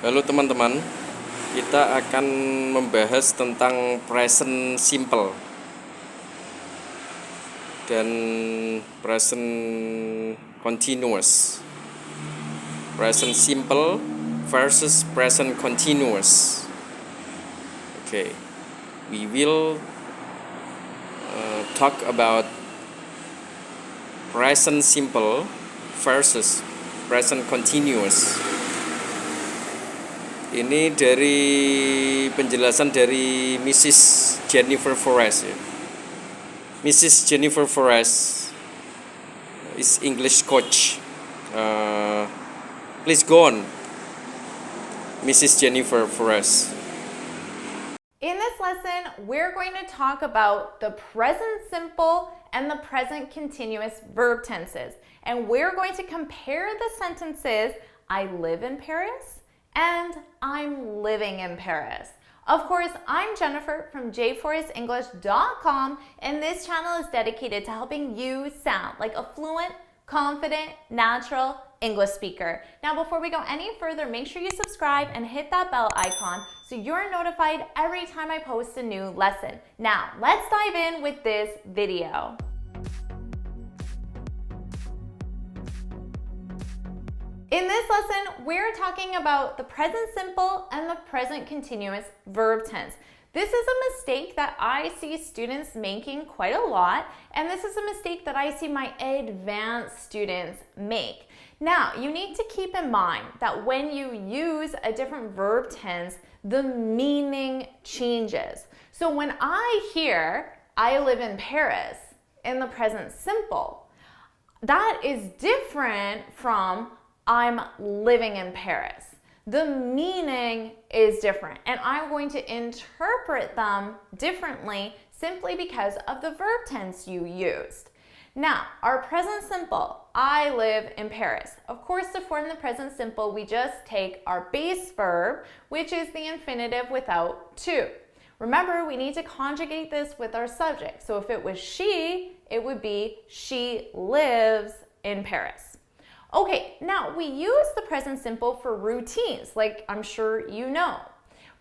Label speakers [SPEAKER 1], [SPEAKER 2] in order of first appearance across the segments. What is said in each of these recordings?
[SPEAKER 1] Halo teman-teman, kita akan membahas tentang present simple dan present continuous. Present simple versus present continuous. Okay, we will talk about present simple versus present continuous. Ini dari penjelasan dari Mrs. Jennifer Forrest ya. Mrs. Jennifer Forrest is English coach. Please go on, Mrs. Jennifer Forrest.
[SPEAKER 2] In this lesson, we're going to talk about the present simple and the present continuous verb tenses. And we're going to compare the sentences, I live in Paris and I'm living in Paris. Of course, I'm Jennifer from jforrestenglish.com, and this channel is dedicated to helping you sound like a fluent, confident, natural English speaker. Now, before we go any further, make sure you subscribe and hit that bell icon so you're notified every time I post a new lesson. Now, let's dive in with this video. In this lesson, we're talking about the present simple and the present continuous verb tense. This is a mistake that I see students making quite a lot, and this is a mistake that I see my advanced students make. Now, you need to keep in mind that when you use a different verb tense, the meaning changes. So when I hear, I live in Paris, in the present simple, that is different from I'm living in Paris. The meaning is different, and I'm going to interpret them differently simply because of the verb tense you used. Now, our present simple, I live in Paris. Of course, to form the present simple, we just take our base verb, which is the infinitive without to. Remember, we need to conjugate this with our subject. So if it was she, it would be she lives in Paris. Okay, now we use the present simple for routines, like I'm sure you know.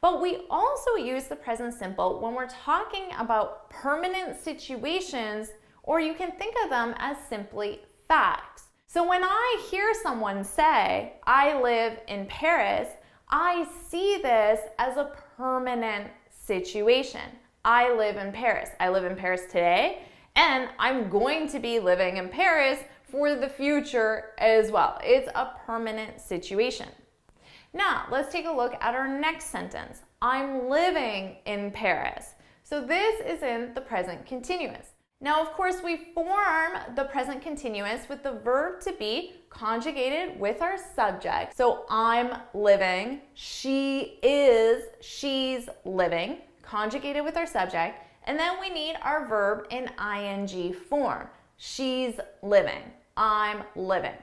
[SPEAKER 2] But we also use the present simple when we're talking about permanent situations, or you can think of them as simply facts. So when I hear someone say, I live in Paris, I see this as a permanent situation. I live in Paris. I live in Paris today, and I'm going to be living in Paris for the future as well. It's a permanent situation. Now, let's take a look at our next sentence. I'm living in Paris. So this is in the present continuous. Now, of course, we form the present continuous with the verb to be conjugated with our subject. So I'm living, she is, she's living, conjugated with our subject. And then we need our verb in ing form. She's living. I'm living.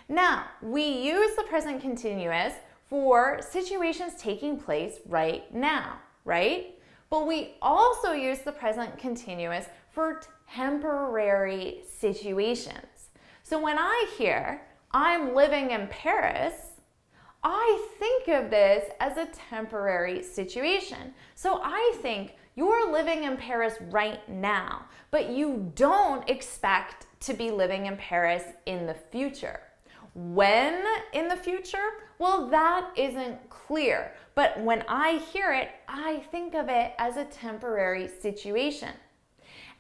[SPEAKER 2] Now, we use the present continuous for situations taking place right now, right? But we also use the present continuous for temporary situations. So when I hear, I'm living in Paris, I think of this as a temporary situation. So I think you're living in Paris right now, but you don't expect to be living in Paris in the future. When in the future? Well, that isn't clear. But when I hear it, I think of it as a temporary situation.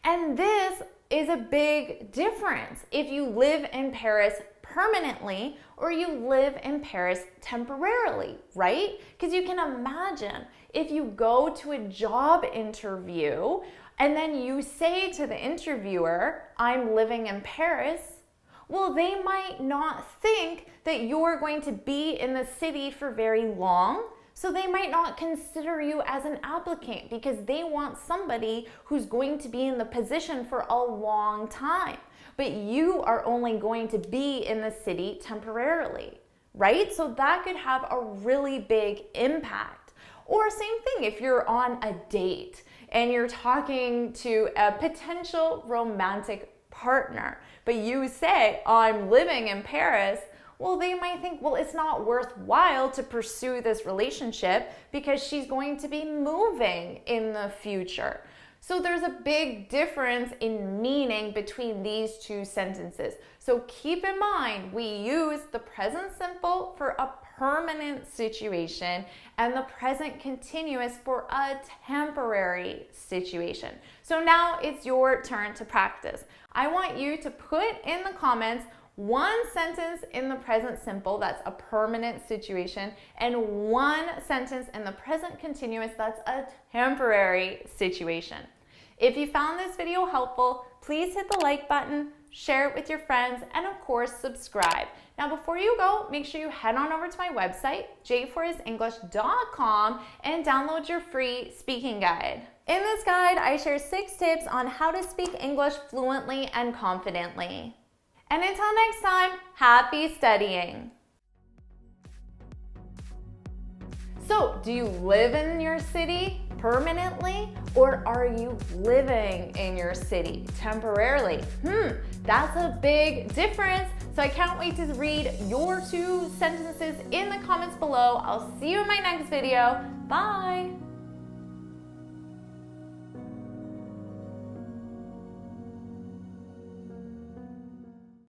[SPEAKER 2] And this is a big difference if you live in Paris permanently or you live in Paris temporarily, right? Because you can imagine if you go to a job interview and then you say to the interviewer, I'm living in Paris, well, they might not think that you're going to be in the city for very long. So they might not consider you as an applicant because they want somebody who's going to be in the position for a long time. But you are only going to be in the city temporarily, right? So that could have a really big impact. Or same thing if you're on a date and you're talking to a potential romantic partner, but you say, I'm living in Paris. well, they might think, well, it's not worthwhile to pursue this relationship because she's going to be moving in the future. So there's a big difference in meaning between these two sentences. So keep in mind, we use the present simple for a permanent situation and the present continuous for a temporary situation. So now it's your turn to practice. I want you to put in the comments one sentence in the present simple that's a permanent situation and one sentence in the present continuous that's a temporary situation. If you found this video helpful, please hit the like button, share it with your friends, and of course, subscribe. Now, before you go, make sure you head on over to my website, j4isenglish.com, and download your free speaking guide. In this guide, I share 6 tips on how to speak English fluently and confidently. And until next time, happy studying! So, do you live in your city permanently, or are you living in your city temporarily? That's a big difference. So I can't wait to read your 2 sentences in the comments below. I'll see you in my next video. Bye!